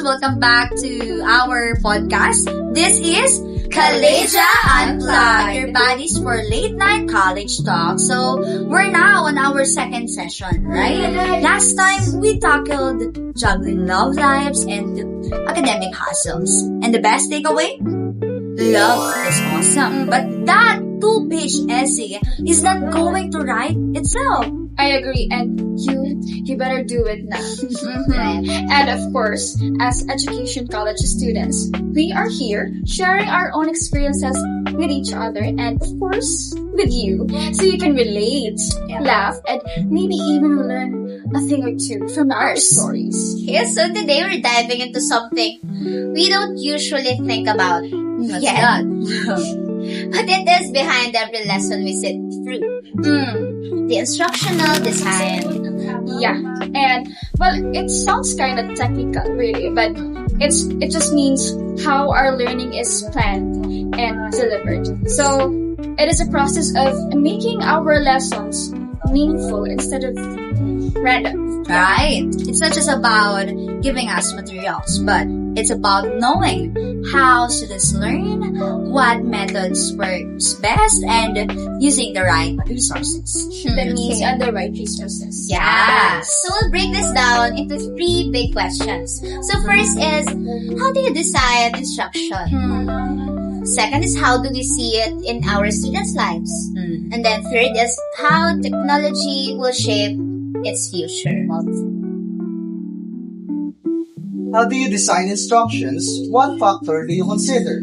Welcome back to our podcast. This is Kallejah Unplugged, your buddies for late night college talk. So, we're now on our second session, right? Last time, we tackled juggling love lives and academic hustles. And the best takeaway? Love is awesome, but that 2-page essay is not going to write itself. I agree, and you better do it now. And of course, as education college students, we are here sharing our own experiences with each other and of course with you, so you can relate, laugh, and maybe even learn a thing or two from our stories. Yes, so today we're diving into something we don't usually think about. Yeah. But it is behind every lesson we sit through. The instructional design. Yeah, and well, it sounds kind of technical, really, but it just means how our learning is planned and delivered. So it is a process of making our lessons meaningful instead of random. Right. It's not just about giving us materials, but it's about knowing how students learn, what methods works best, and using the right resources. That means the right resources. Yeah. So we'll break this down into 3 big questions. So first is, how do you decide instruction? Second is, how do we see it in our students' lives? And then third is, how technology will shape its future. How do you design instructions? What factor do you consider?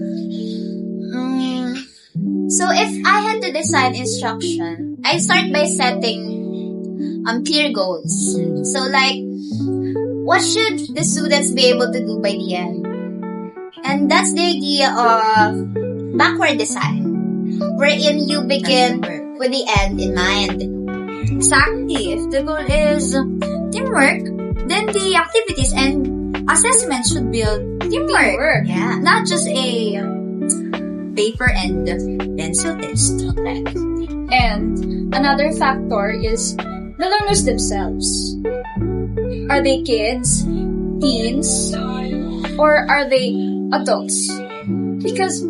So if I had to design instruction, I start by setting clear goals. So like, what should the students be able to do by the end? And that's the idea of backward design, wherein you begin with the end in mind. Exactly. If the goal is teamwork, then the activities and assessments should build teamwork. Yeah. Not just a paper and pencil test. And another factor is the learners themselves. Are they kids, teens, or are they adults? Because,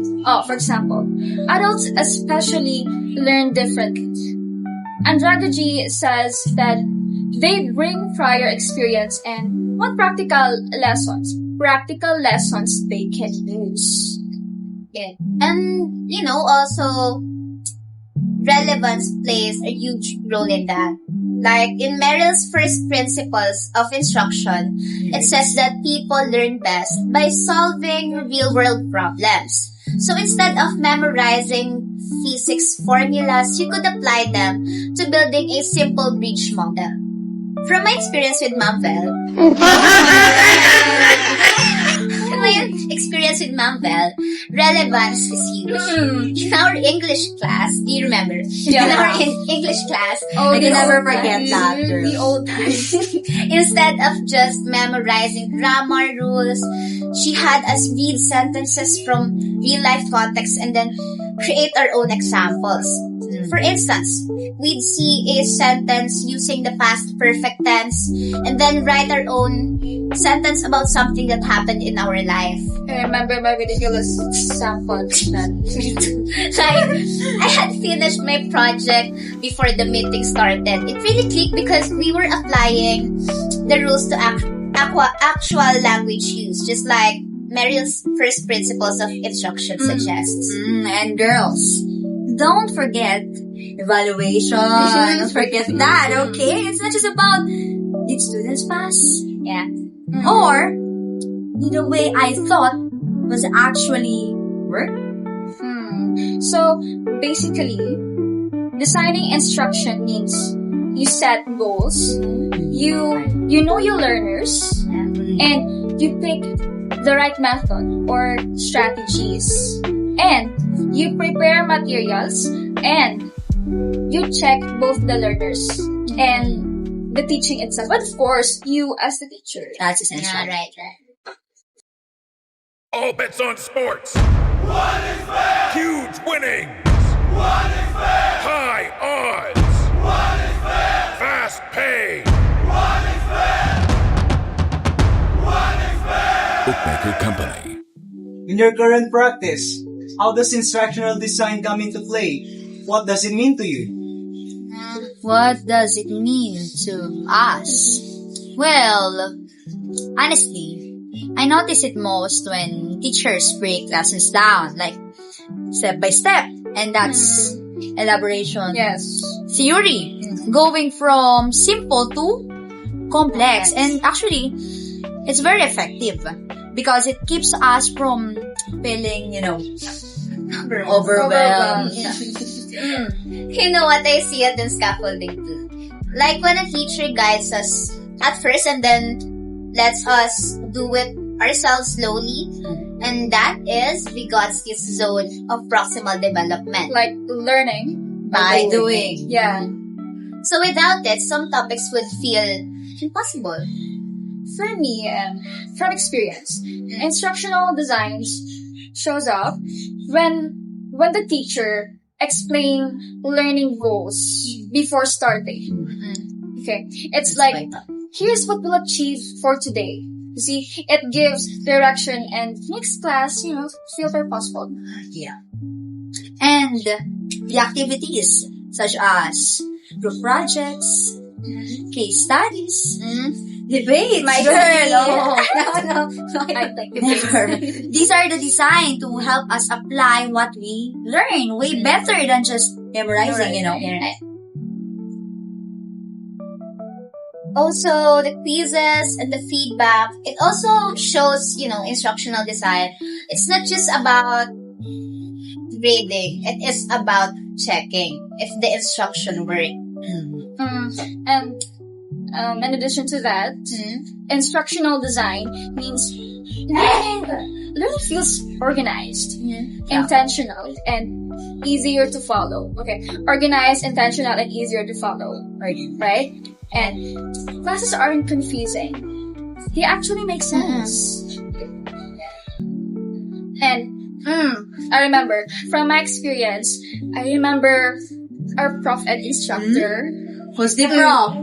for example, adults especially learn differently. Andragogy says that they bring prior experience and what practical lessons they can use. Yeah. And, also, relevance plays a huge role in that. Like, in Merrill's first principles of instruction, it says that people learn best by solving real-world problems. So instead of memorizing physics formulas, you could apply them to building a simple bridge model. From my experience with relevance is huge. In our English class, do you remember? Yeah. In our English class, I can never forget that. The old times. Instead of just memorizing grammar rules, she had us read sentences from real-life context and then create our own examples. For instance, we'd see a sentence using the past perfect tense and then write our own sentence about something that happened in our life. I remember my ridiculous sample. Like, I had finished my project before the meeting started. It really clicked because we were applying the rules to actual language use, just like Merrill's first principles of instruction suggests. And girls, don't forget evaluation. Don't forget that, okay? It's not just about did students pass? Yeah. Or did the way I thought was actually work? So basically, designing instruction means you set goals, you know your learners, and you pick the right method or strategies, and you prepare materials, and you check both the learners and the teaching itself. But of course, you as the teacher. That's essential. Yeah, right. All bets on sports. What is fair? Huge winnings. What is fair? High odds. What is fair? Fast pay. What is fair? What is fair? Record Company. In your current practice, how does instructional design come into play? What does it mean to you? What does it mean to us? Well, honestly, I notice it most when teachers break lessons down, like step by step, and that's elaboration. Yes. Theory, going from simple to complex. And actually, it's very effective because it keeps us from feeling, overwhelmed. You know what? I see it in scaffolding too. Like when a teacher guides us at first and then lets us do it ourselves slowly. And that is Vygotsky's zone of proximal development. Like learning. By doing. Yeah. So without it, some topics would feel impossible. For me, from experience, instructional designs shows up when the teacher explain learning goals before starting. Okay, it's like, here's what we'll achieve for today. You see, it gives direction and makes class, feel very possible. Yeah. And the activities such as group projects, case studies, debates. My girl. No. I like debates. These are the design to help us apply what we learn way better than just memorizing, Right. Also, the quizzes and the feedback, it also shows, instructional design. It's not just about grading. It is about checking if the instruction works. And in addition to that, instructional design means learning feels organized, intentional, and easier to follow. Okay, organized, intentional, and easier to follow. Right? And classes aren't confusing. They actually make sense. And I remember from my experience, our prof ed instructor. Who's the prof?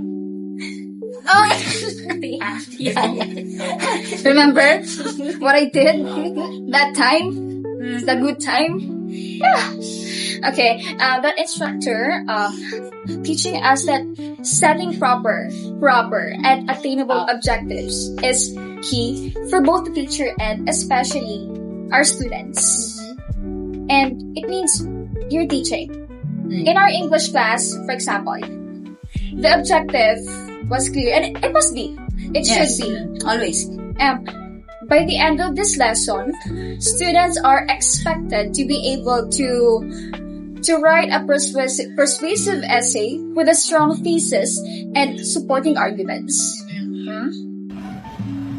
Oh, yeah. Remember what I did that time? The good time? Yeah. Okay, that instructor teaching us that setting proper and attainable objectives is key for both the teacher and especially our students. And it means you're teaching. In our English class, for example, the objective was clear, and it must be. It should be. Always. By the end of this lesson, students are expected to be able to write a persuasive essay with a strong thesis and supporting arguments.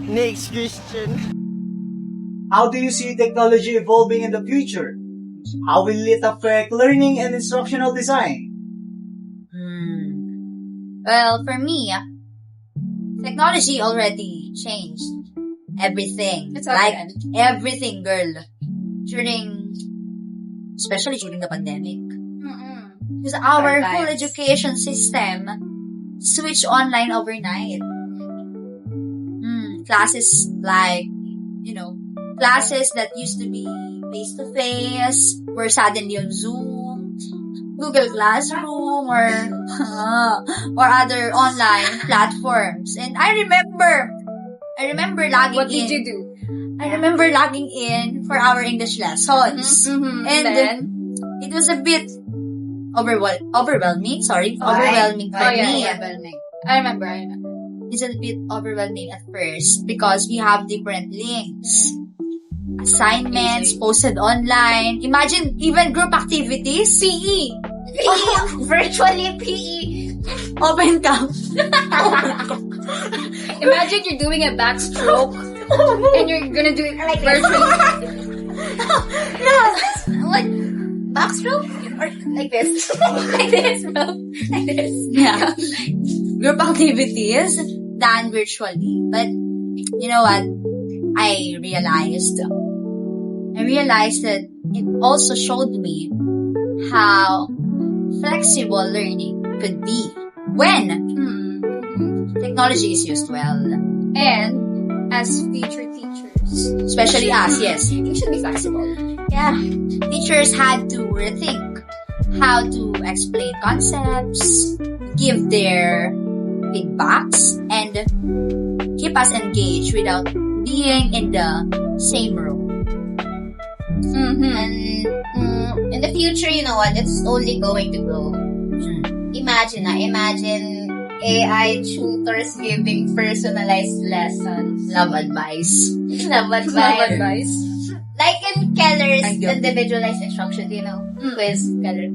Next question. How do you see technology evolving in the future? How will it affect learning and instructional design? Well, for me, technology already changed everything. It's like okay. everything, girl. Especially during the pandemic. Because our whole education system switched online overnight. Classes like, classes that used to be face-to-face were suddenly on Zoom, Google Classroom, or other online platforms. And I remember logging in. What did you do? I remember logging in for our English lessons. And then, it was a bit overwhelming. Sorry. Overwhelming for me. I remember. It's a bit overwhelming at first because we have different links. Assignments posted online. Imagine even group activities. PE. Virtually PE. Open camp. Imagine you're doing a backstroke and you're gonna do it Like virtually. What? Backstroke? Or like this? Like this, bro. Like this. Yeah. Group activities done virtually. But, you know what? I realized that it also showed me how flexible learning could be when technology is used well. And as future teachers, Especially us, yes. You should be flexible. Yeah. Teachers had to rethink how to explain concepts, give their feedbacks, and keep us engaged without being in the same room. And in the future, you know what? It's only going to grow. Imagine AI tutors giving personalized lessons. Love advice. Love advice. Like in Keller's Thank you. individualized instruction, you know, quiz Keller.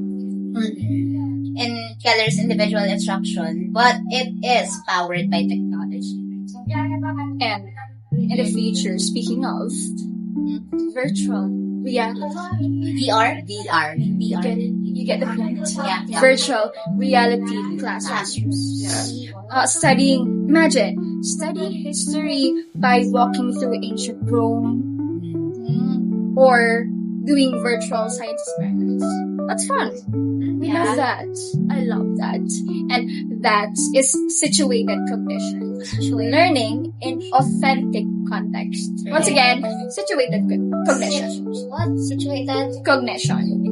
In Keller's individual instruction, but it is powered by technology. And in the future, speaking of virtual reality, VR. you get the point. Yeah. Virtual reality classrooms. Imagine studying history by walking through ancient Rome or doing virtual science experiments. That's fun. We Yeah. love that. I love that. And that is situated cognition. Learning in authentic context. Once again, situated cognition. What? Situated? Cognition.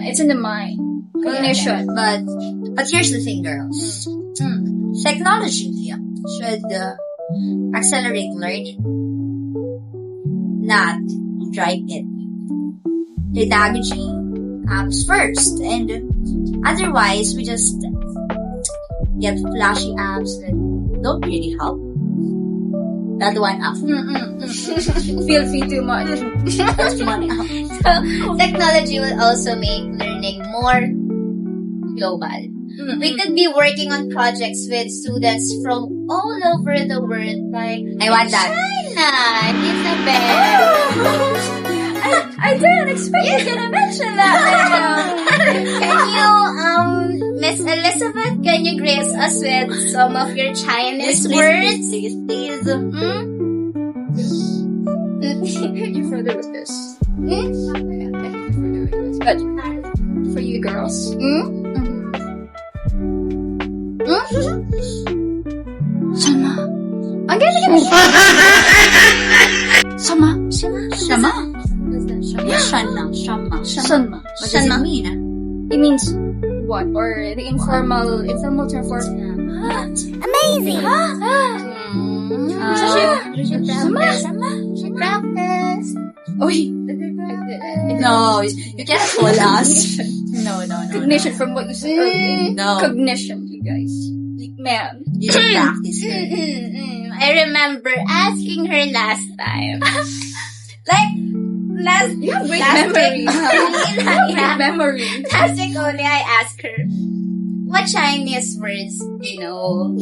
It's in the mind. Cognition. But here's the thing, girls. Technology should accelerate learning, not drive it. Pedagogy comes first, and otherwise we just get flashy apps that don't really help. That one up. Feel free too much. That's money up. So, technology will also make learning more global. We could be working on projects with students from all over the world, like I want that. China, Elizabeth. I didn't expect you to mention that. Can you, Miss Elizabeth, can you grace us with some of your Chinese words? Please. Thank you further with this. But for you girls, Sama. Ang galing ka Sama. Shama? Shama. Shanma. What does it mean? It means what? Or the informal term for Amazing! Should practice. oh, No, you can't call us. No. cognition from what you said earlier. No. Cognition, you guys. Man. You don't practice it. I remember asking her last time. Like, You have great last memory. week. Great memory. Last week only I asked her, what Chinese words do you know?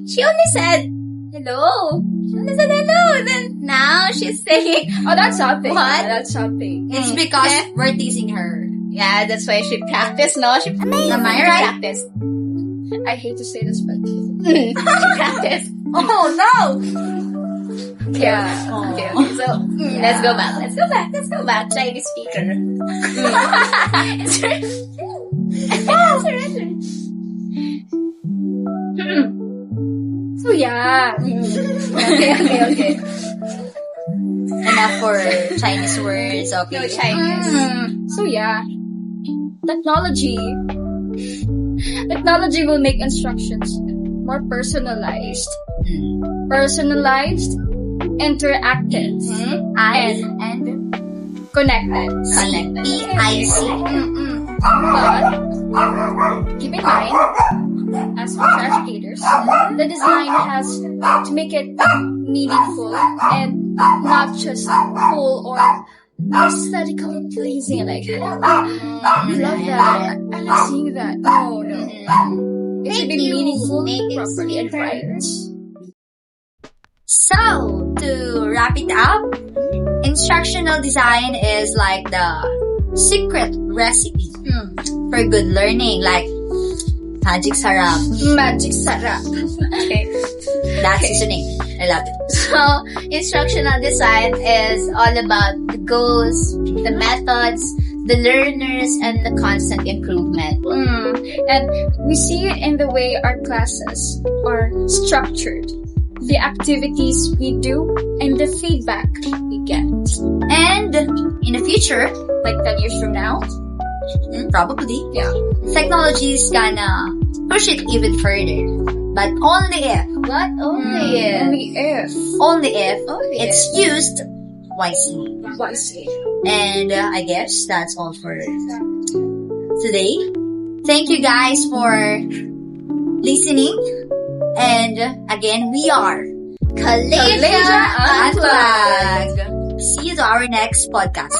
She only said, hello. Then now she's saying, Oh, that's something. What? That's something. It's because we're teasing her. yeah, that's why she practiced, no? She Am I right? practiced. I hate to say this, but She practiced. Oh, no! yeah. Okay. So, let's go back. Chinese speaker. It's her. So yeah. Okay. Enough for Chinese words, okay? No Chinese. So yeah. Technology will make instructions more personalized, interactive, and connected. PIC. But keep in mind, as for educators, the design has to make it meaningful and not just cool or aesthetically pleasing. Like, I love that. I like seeing that. No. It should be meaningful, properly, and right. So, to wrap it up, instructional design is like the secret recipe for good learning, like magic sarap. Magic sarap. Okay. That's his name. I love it. So, instructional design is all about the goals, the methods, the learners, and the constant improvement. And we see it in the way our classes are structured. the activities we do, and the feedback we get. And in the future, Like 10 years from now. probably, Yeah. technology is gonna push it even further. But only if, What? Only if. Only if. Only it's used wisely. Wisely. And I guess that's all for today. Thank you guys for listening. And again, we are Kallejah Unplugged. See you to our next podcast.